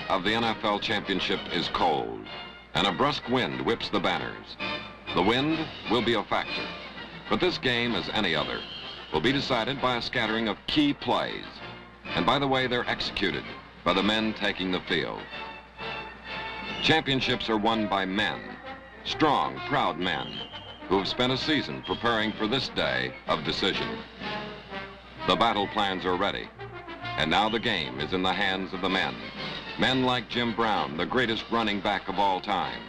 of the NFL championship is cold, and a brusque wind whips the banners. The wind will be a factor, but this game, as any other, will be decided by a scattering of key plays, and by the way they're executed by the men taking the field. Championships are won by men, strong, proud men, who have spent a season preparing for this day of decision. The battle plans are ready, and now the game is in the hands of the men. Men like Jim Brown, the greatest running back of all time.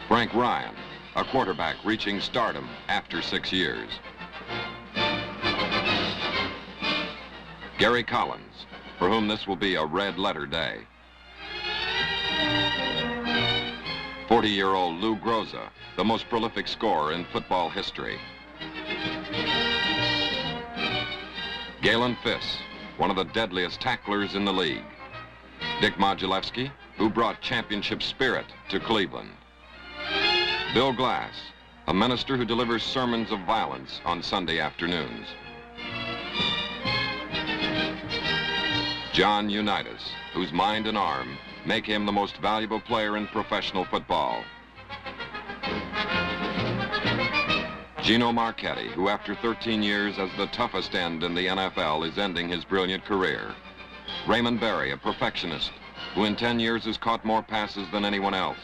Frank Ryan, a quarterback reaching stardom after 6 years. Gary Collins, for whom this will be a red-letter day. 40-year-old Lou Groza, the most prolific scorer in football history. Galen Fiss, one of the deadliest tacklers in the league. Dick Modulewski, who brought championship spirit to Cleveland. Bill Glass, a minister who delivers sermons of violence on Sunday afternoons. John Unitas, whose mind and arm make him the most valuable player in professional football. Gino Marchetti, who after 13 years as the toughest end in the NFL is ending his brilliant career. Raymond Berry, a perfectionist, who in 10 years has caught more passes than anyone else.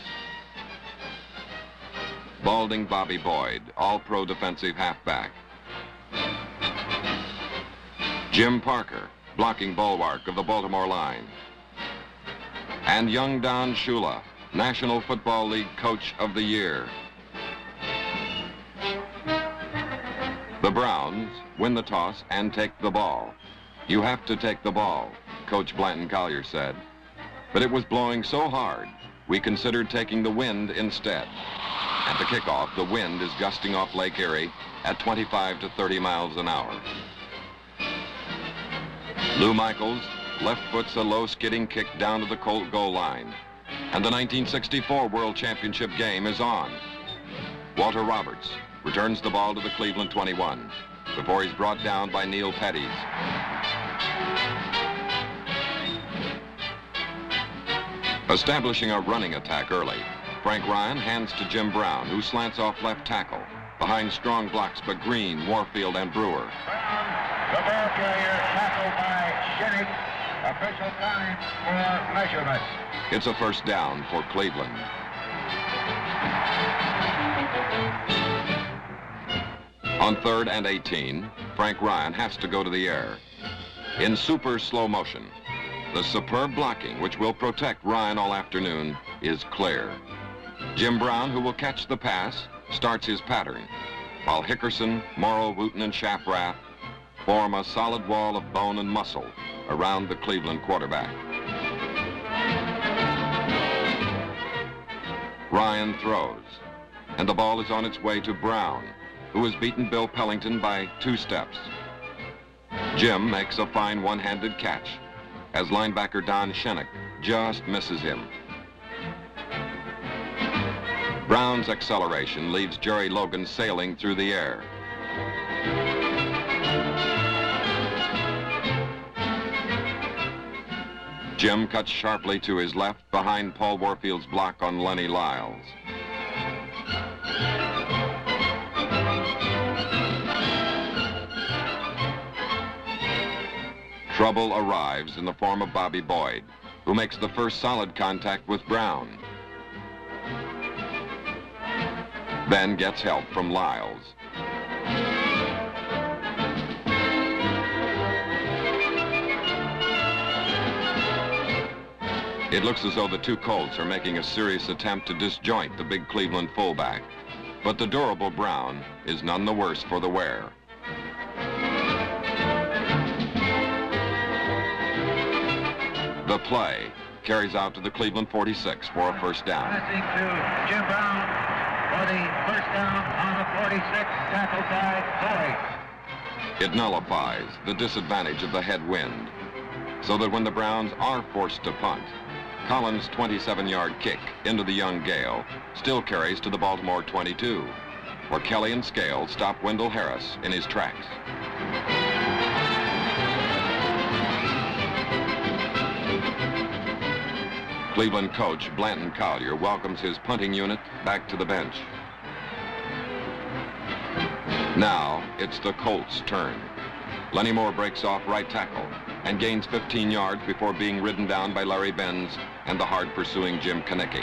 Balding Bobby Boyd, all-pro defensive halfback. Jim Parker, blocking bulwark of the Baltimore line. And young Don Shula, National Football League Coach of the Year. The Browns win the toss and take the ball. You have to take the ball, Coach Blanton Collier said. But it was blowing so hard, we considered taking the wind instead. At the kickoff, the wind is gusting off Lake Erie at 25 to 30 miles an hour. Lou Michaels left foots a low skidding kick down to the Colt goal line. And the 1964 World Championship game is on. Walter Roberts returns the ball to the Cleveland 21 before he's brought down by Neil Petties. Establishing a running attack early, Frank Ryan hands to Jim Brown, who slants off left tackle behind strong blocks by Green, Warfield, and Brewer. Brown, the ball carrier, tackled by Shinnick. Official time for measurement. It's a first down for Cleveland. On 3rd and 18, Frank Ryan has to go to the air. In super slow motion, the superb blocking, which will protect Ryan all afternoon, is clear. Jim Brown, who will catch the pass, starts his pattern, while Hickerson, Morrow, Wooten, and Shafrath form a solid wall of bone and muscle around the Cleveland quarterback. Ryan throws, and the ball is on its way to Brown, who has beaten Bill Pellington by 2 steps. Jim makes a fine one-handed catch as linebacker Don Shinnick just misses him. Brown's acceleration leaves Jerry Logan sailing through the air. Jim cuts sharply to his left behind Paul Warfield's block on Lenny Lyles. Trouble arrives in the form of Bobby Boyd, who makes the first solid contact with Brown. Then gets help from Lyles. It looks as though the two Colts are making a serious attempt to disjoint the big Cleveland fullback, but the durable Brown is none the worse for the wear. The play carries out to the Cleveland 46 for a first down. Passing to Jim Brown for the first down on the 46, tackled by Boyd. It nullifies the disadvantage of the headwind, so that when the Browns are forced to punt, Collins' 27-yard kick into the young gale still carries to the Baltimore 22, where Kelly and Scales stop Wendell Harris in his tracks. Cleveland coach Blanton Collier welcomes his punting unit back to the bench. Now it's the Colts' turn. Lenny Moore breaks off right tackle and gains 15 yards before being ridden down by Larry Benz and the hard-pursuing Jim Kanicki.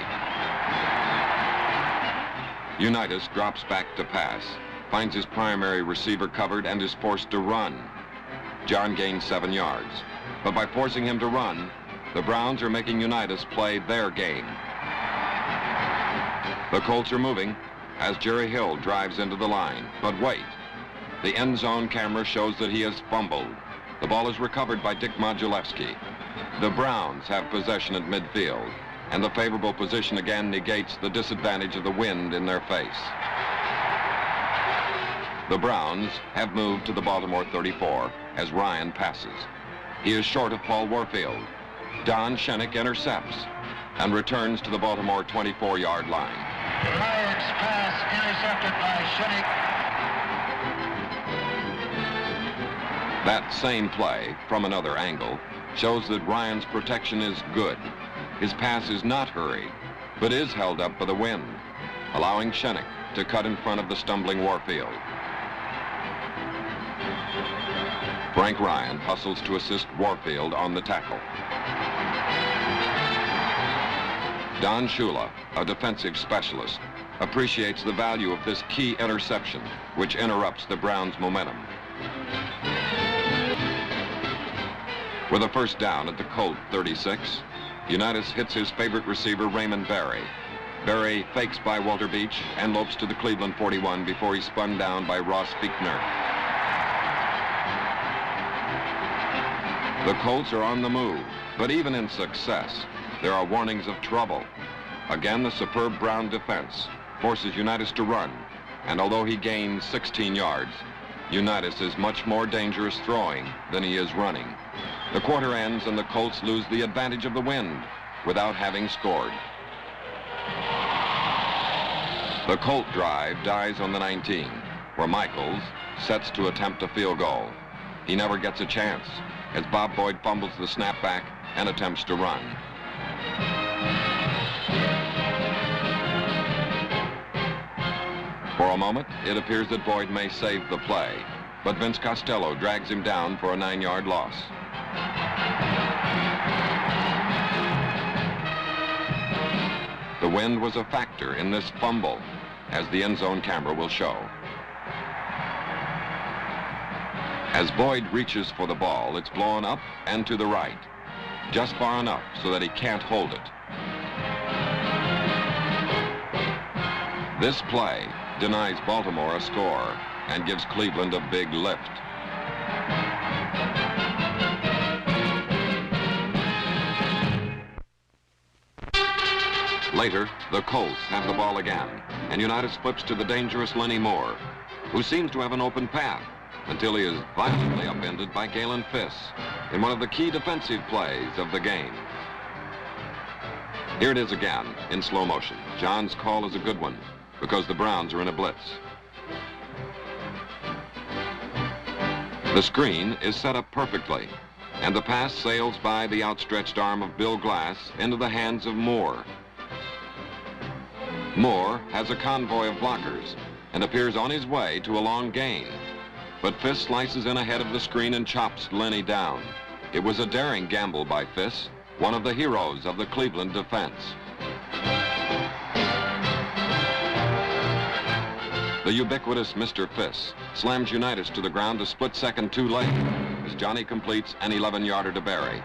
Unitas drops back to pass, finds his primary receiver covered and is forced to run. John gains 7 yards, but by forcing him to run, the Browns are making Unitas play their game. The Colts are moving as Jerry Hill drives into the line, but wait. The end zone camera shows that he has fumbled. The ball is recovered by Dick Modulewski. The Browns have possession at midfield, and the favorable position again negates the disadvantage of the wind in their face. The Browns have moved to the Baltimore 34 as Ryan passes. He is short of Paul Warfield. Don Shenick intercepts and returns to the Baltimore 24-yard line. Ryan's pass intercepted by Shenick. That same play, from another angle, shows that Ryan's protection is good. His pass is not hurried, but is held up by the wind, allowing Shenick to cut in front of the stumbling Warfield. Frank Ryan hustles to assist Warfield on the tackle. Don Shula, a defensive specialist, appreciates the value of this key interception, which interrupts the Browns' momentum. With a first down at the Colt 36, Unitas hits his favorite receiver, Raymond Berry. Berry fakes by Walter Beach and lopes to the Cleveland 41 before he's spun down by Ross Fichtner. The Colts are on the move, but even in success, there are warnings of trouble. Again, the superb Brown defense forces Unitas to run, and although he gains 16 yards, Unitas is much more dangerous throwing than he is running. The quarter ends and the Colts lose the advantage of the wind without having scored. The Colt drive dies on the 19, where Michaels sets to attempt a field goal. He never gets a chance as Bob Boyd fumbles the snapback and attempts to run. For a moment, it appears that Boyd may save the play, but Vince Costello drags him down for a 9-yard loss. The wind was a factor in this fumble, as the end zone camera will show. As Boyd reaches for the ball, it's blown up and to the right, just far enough so that he can't hold it. This play denies Baltimore a score and gives Cleveland a big lift. Later, the Colts have the ball again, and Unitas flips to the dangerous Lenny Moore, who seems to have an open path until he is violently upended by Galen Fiss in one of the key defensive plays of the game. Here it is again in slow motion. John's call is a good one because the Browns are in a blitz. The screen is set up perfectly, and the pass sails by the outstretched arm of Bill Glass into the hands of Moore. Moore has a convoy of blockers and appears on his way to a long gain, but Fiss slices in ahead of the screen and chops Lenny down. It was a daring gamble by Fiss, one of the heroes of the Cleveland defense. The ubiquitous Mr. Fiss slams Unitas to the ground a split second too late as Johnny completes an 11-yarder to Berry.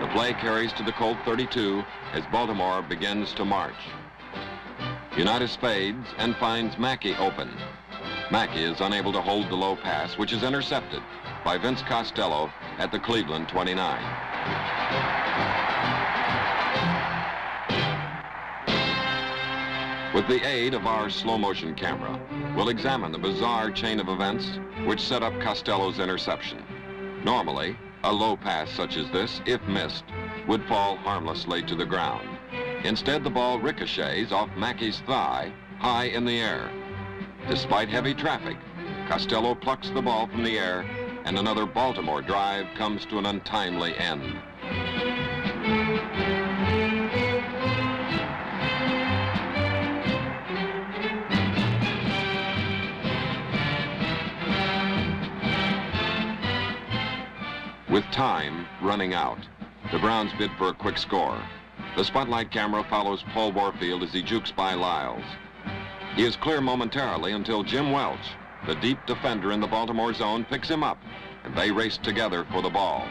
The play carries to the Colt 32 as Baltimore begins to march. Unitas fades and finds Mackey open. Mackey is unable to hold the low pass, which is intercepted by Vince Costello at the Cleveland 29. With the aid of our slow-motion camera, we'll examine the bizarre chain of events which set up Costello's interception. Normally, a low pass such as this, if missed, would fall harmlessly to the ground. Instead, the ball ricochets off Mackey's thigh high in the air. Despite heavy traffic, Costello plucks the ball from the air, and another Baltimore drive comes to an untimely end. With time running out, the Browns bid for a quick score. The spotlight camera follows Paul Warfield as he jukes by Lyles. He is clear momentarily until Jim Welch, the deep defender in the Baltimore zone, picks him up, and they race together for the ball.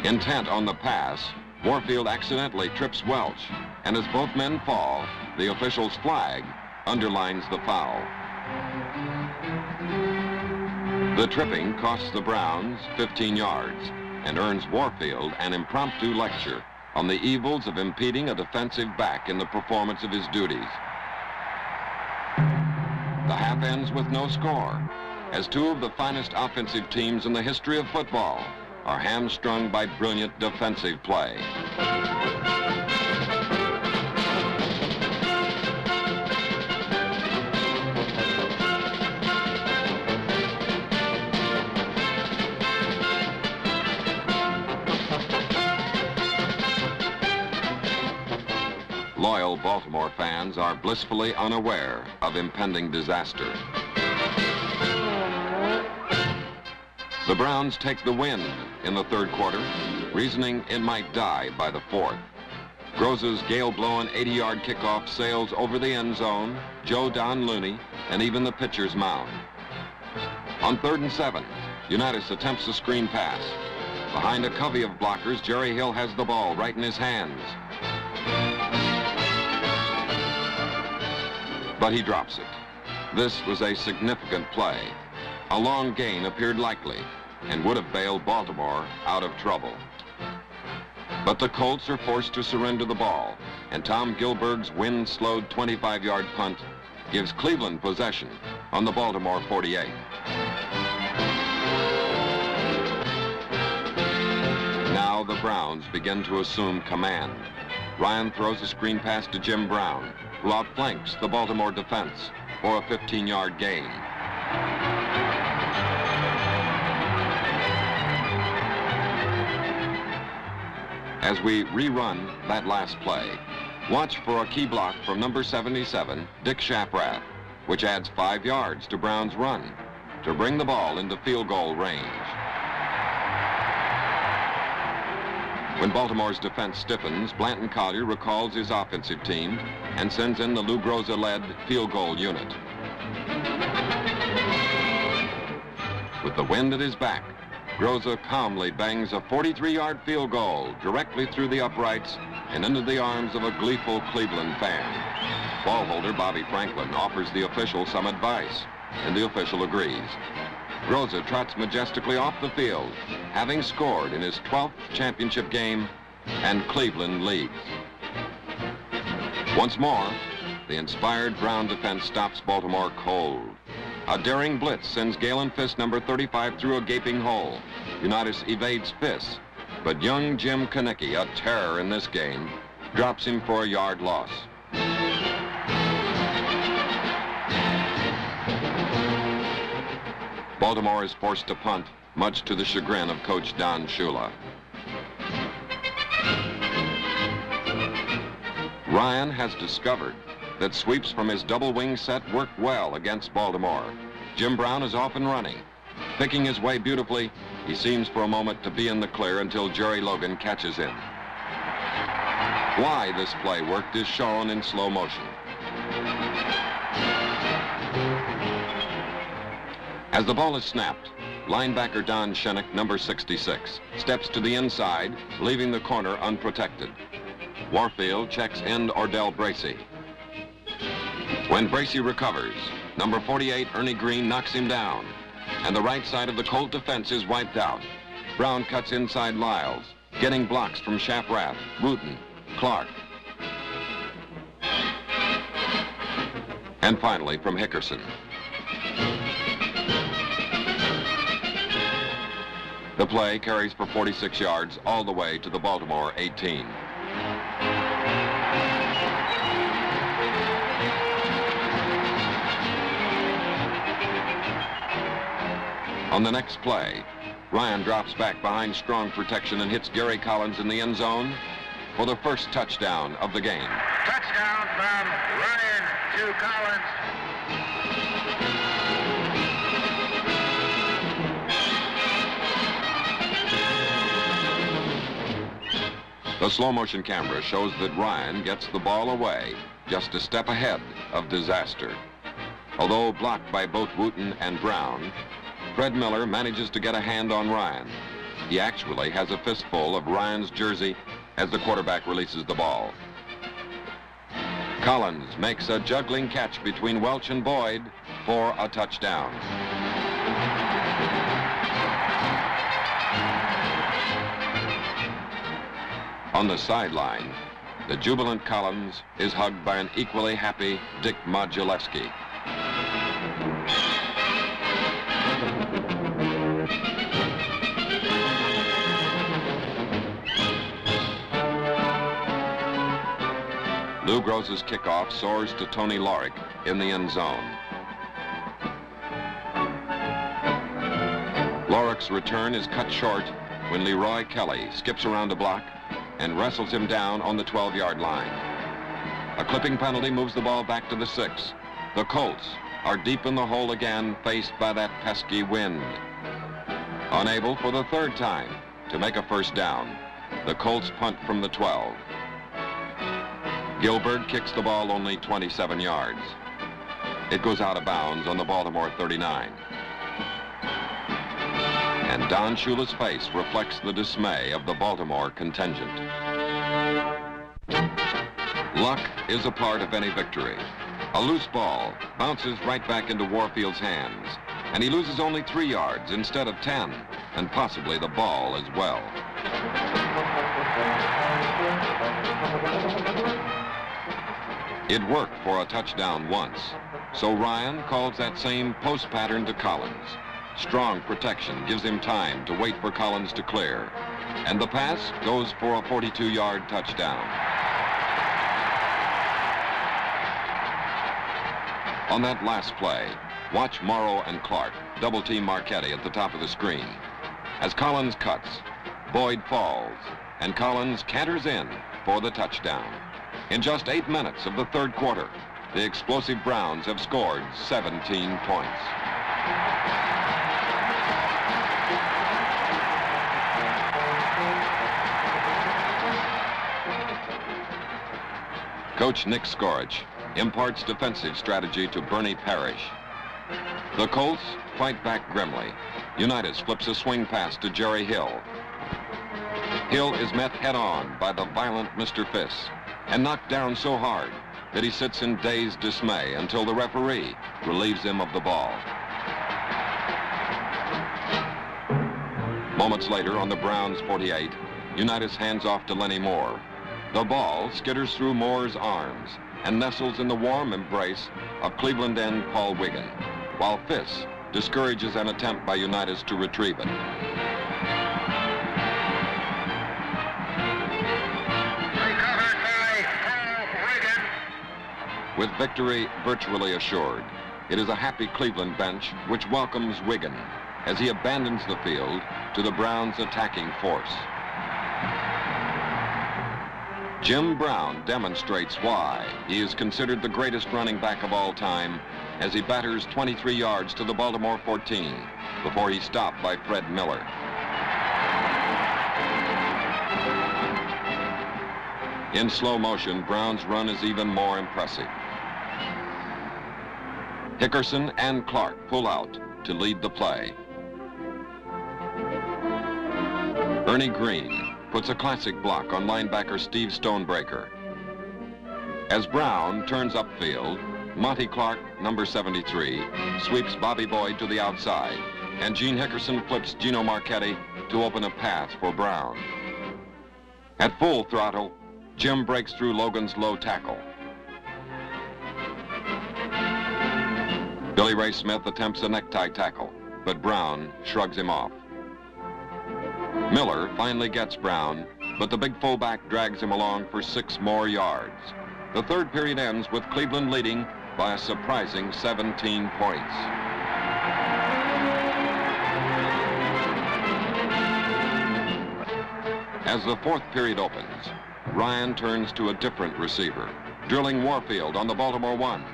Intent on the pass, Warfield accidentally trips Welch, and as both men fall, the official's flag underlines the foul. The tripping costs the Browns 15 yards and earns Warfield an impromptu lecture on the evils of impeding a defensive back in the performance of his duties. The half ends with no score, as two of the finest offensive teams in the history of football are hamstrung by brilliant defensive play. Loyal Baltimore fans are blissfully unaware of impending disaster. The Browns take the win in the third quarter, reasoning it might die by the fourth. Groza's gale-blown 80-yard kickoff sails over the end zone, Joe Don Looney, and even the pitcher's mound. On 3rd and 7, Unitas attempts a screen pass. Behind a covey of blockers, Jerry Hill has the ball right in his hands. But he drops it. This was a significant play. A long gain appeared likely and would have bailed Baltimore out of trouble. But the Colts are forced to surrender the ball, and Tom Gilbert's wind-slowed 25-yard punt gives Cleveland possession on the Baltimore 48. Now the Browns begin to assume command. Ryan throws a screen pass to Jim Brown, who outflanks the Baltimore defense for a 15-yard gain. As we rerun that last play, watch for a key block from number 77, Dick Shaprath, which adds 5 yards to Brown's run to bring the ball into field goal range. When Baltimore's defense stiffens, Blanton Collier recalls his offensive team and sends in the Lou Groza-led field goal unit. With the wind at his back, Groza calmly bangs a 43-yard field goal directly through the uprights and into the arms of a gleeful Cleveland fan. Ballholder Bobby Franklin offers the official some advice, and the official agrees. Groza trots majestically off the field, having scored in his 12th championship game, and Cleveland leads. Once more, the inspired Brown defense stops Baltimore cold. A daring blitz sends Galen Fiss, number 35, through a gaping hole. Unitas evades Fiss, but young Jim Konecki, a terror in this game, drops him for a yard loss. Baltimore is forced to punt, much to the chagrin of coach Don Shula. Ryan has discovered that sweeps from his double wing set work well against Baltimore. Jim Brown is off and running. Picking his way beautifully, he seems for a moment to be in the clear until Jerry Logan catches him. Why this play worked is shown in slow motion. As the ball is snapped, linebacker Don Shennick, number 66, steps to the inside, leaving the corner unprotected. Warfield checks end Ordell Bracey. When Bracey recovers, number 48, Ernie Green, knocks him down, and the right side of the Colt defense is wiped out. Brown cuts inside Lyles, getting blocks from Shaprath, Wooten, Clark, and finally from Hickerson. The play carries for 46 yards all the way to the Baltimore 18. On the next play, Ryan drops back behind strong protection and hits Gary Collins in the end zone for the first touchdown of the game. Touchdown from Ryan to Collins. The slow motion camera shows that Ryan gets the ball away, just a step ahead of disaster. Although blocked by both Wooten and Brown, Fred Miller manages to get a hand on Ryan. He actually has a fistful of Ryan's jersey as the quarterback releases the ball. Collins makes a juggling catch between Welch and Boyd for a touchdown. On the sideline, the jubilant Collins is hugged by an equally happy Dick Modulewski. Lou Gross's kickoff soars to Tony Lorick in the end zone. Lorick's return is cut short when Leroy Kelly skips around the block and wrestles him down on the 12-yard line. A clipping penalty moves the ball back to the 6. The Colts are deep in the hole again, faced by that pesky wind. Unable for the third time to make a first down, the Colts punt from the 12. Gilbert kicks the ball only 27 yards. It goes out of bounds on the Baltimore 39. And Don Shula's face reflects the dismay of the Baltimore contingent. Luck is a part of any victory. A loose ball bounces right back into Warfield's hands, and he loses only 3 yards instead of 10, and possibly the ball as well. It worked for a touchdown once, so Ryan calls that same post pattern to Collins. Strong protection gives him time to wait for Collins to clear, and the pass goes for a 42-yard touchdown. On that last play, watch Morrow and Clark double-team Marchetti at the top of the screen. As Collins cuts, Boyd falls, and Collins canters in for the touchdown. In just 8 minutes of the third quarter, the explosive Browns have scored 17 points. Coach Nick Skorich imparts defensive strategy to Bernie Parrish. The Colts fight back grimly. Unitas flips a swing pass to Jerry Hill. Hill is met head-on by the violent Mr. Fiss and knocked down so hard that he sits in dazed dismay until the referee relieves him of the ball. Moments later, on the Browns' 48, Unitas hands off to Lenny Moore. The ball skitters through Moore's arms and nestles in the warm embrace of Cleveland end Paul Wiggin, while Fiss discourages an attempt by Unitas to retrieve it. With victory virtually assured, it is a happy Cleveland bench which welcomes Wiggin as he abandons the field to the Browns' attacking force. Jim Brown demonstrates why he is considered the greatest running back of all time as he batters 23 yards to the Baltimore 14 before he's stopped by Fred Miller. In slow motion, Brown's run is even more impressive. Hickerson and Clark pull out to lead the play. Ernie Green puts a classic block on linebacker Steve Stonebreaker. As Brown turns upfield, Monty Clark, number 73, sweeps Bobby Boyd to the outside, and Gene Hickerson flips Gino Marchetti to open a path for Brown. At full throttle, Jim breaks through Logan's low tackle. Billy Ray Smith attempts a necktie tackle, but Brown shrugs him off. Miller finally gets Brown, but the big fullback drags him along for 6 more yards. The third period ends with Cleveland leading by a surprising 17 points. As the fourth period opens, Ryan turns to a different receiver, drilling Warfield on the Baltimore 1,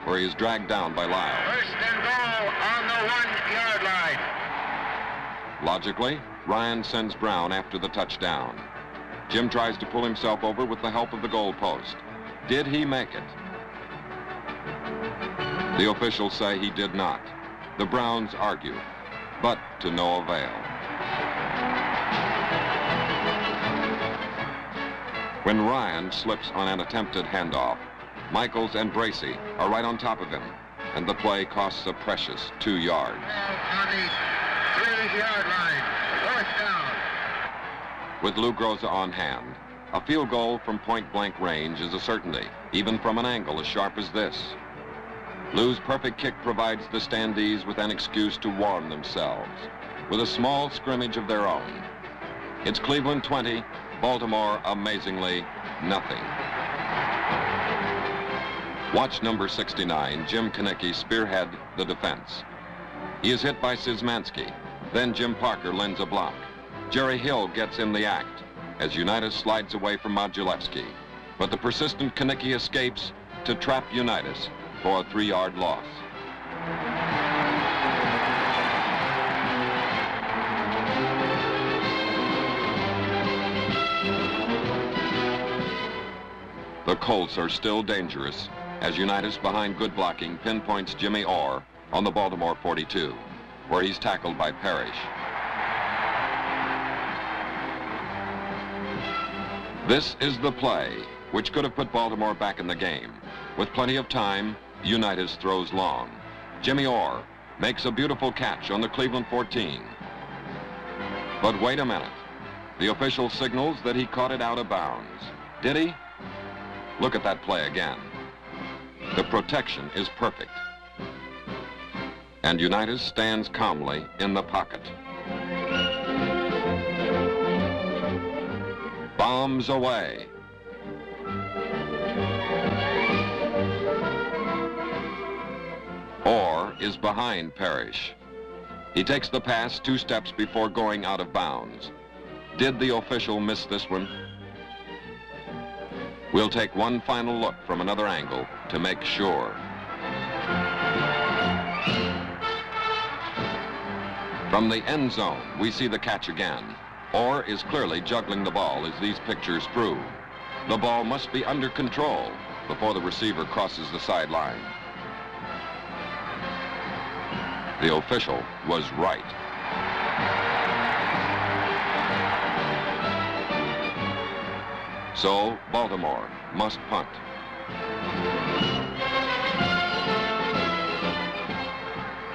where he is dragged down by Lyle. First and goal on the 1-yard line. Logically, Ryan sends Brown after the touchdown. Jim tries to pull himself over with the help of the goal post. Did he make it? The officials say he did not. The Browns argue, but to no avail. When Ryan slips on an attempted handoff, Michaels and Bracey are right on top of him, and the play costs a precious 2 yards. On the 3-yard line, fourth down. With Lou Groza on hand, a field goal from point-blank range is a certainty, even from an angle as sharp as this. Lou's perfect kick provides the standees with an excuse to warm themselves, with a small scrimmage of their own. It's Cleveland 20, Baltimore, amazingly, nothing. Watch number 69, Jim Kinnicky, spearhead the defense. He is hit by Szymanski. Then Jim Parker lends a block. Jerry Hill gets in the act as Unitas slides away from Modulewski. But the persistent Kinnicky escapes to trap Unitas for a 3-yard loss. The Colts are still dangerous as Unitas, behind good blocking, pinpoints Jimmy Orr on the Baltimore 42, where he's tackled by Parrish. This is the play which could have put Baltimore back in the game. With plenty of time, Unitas throws long. Jimmy Orr makes a beautiful catch on the Cleveland 14. But wait a minute. The official signals that he caught it out of bounds. Did he? Look at that play again. The protection is perfect. And Unitas stands calmly in the pocket. Bombs away. Orr is behind Parrish. He takes the pass 2 steps before going out of bounds. Did the official miss this one? We'll take one final look from another angle to make sure. From the end zone, we see the catch again. Orr is clearly juggling the ball, as these pictures prove. The ball must be under control before the receiver crosses the sideline. The official was right. So Baltimore must punt.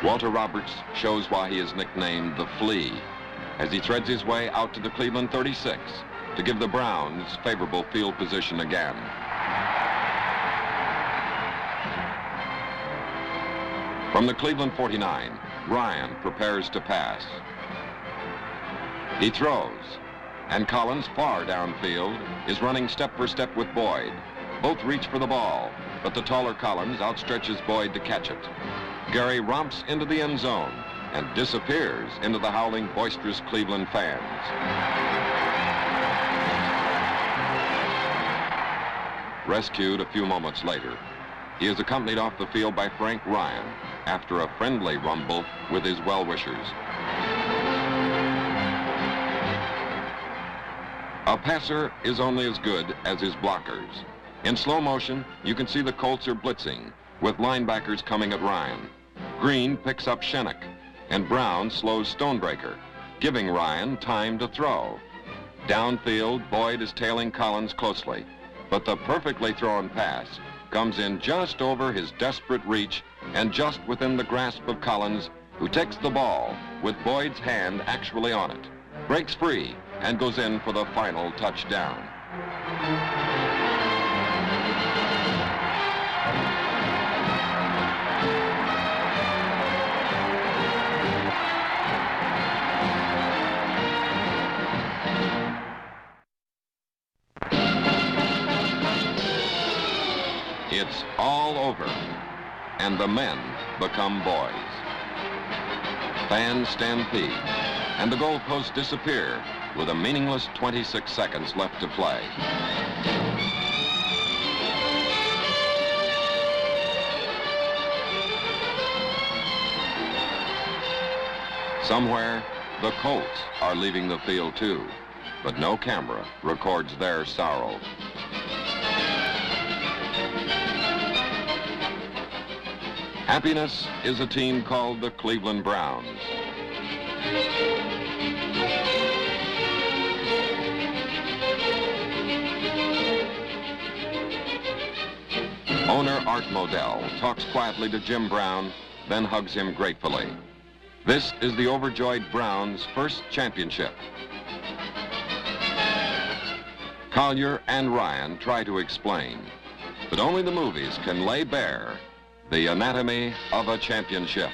Walter Roberts shows why he is nicknamed the Flea as he threads his way out to the Cleveland 36 to give the Browns favorable field position again. From the Cleveland 49, Ryan prepares to pass. He throws, and Collins, far downfield, is running step for step with Boyd. Both reach for the ball, but the taller Collins outstretches Boyd to catch it. Gary romps into the end zone and disappears into the howling, boisterous Cleveland fans. Rescued a few moments later, he is accompanied off the field by Frank Ryan after a friendly rumble with his well-wishers. A passer is only as good as his blockers. In slow motion, you can see the Colts are blitzing, with linebackers coming at Ryan. Green picks up Shennick, and Brown slows Stonebreaker, giving Ryan time to throw. Downfield, Boyd is tailing Collins closely, but the perfectly thrown pass comes in just over his desperate reach and just within the grasp of Collins, who takes the ball with Boyd's hand actually on it, breaks free, and goes in for the final touchdown. It's all over, and the men become boys. Fans stampede, and the goalposts disappear with a meaningless 26 seconds left to play. Somewhere, the Colts are leaving the field too. but no camera records their sorrow. Happiness is a team called the Cleveland Browns. Owner Art Modell talks quietly to Jim Brown, then hugs him gratefully. This is the overjoyed Browns' first championship. Collier and Ryan try to explain, but only the movies can lay bare the anatomy of a championship.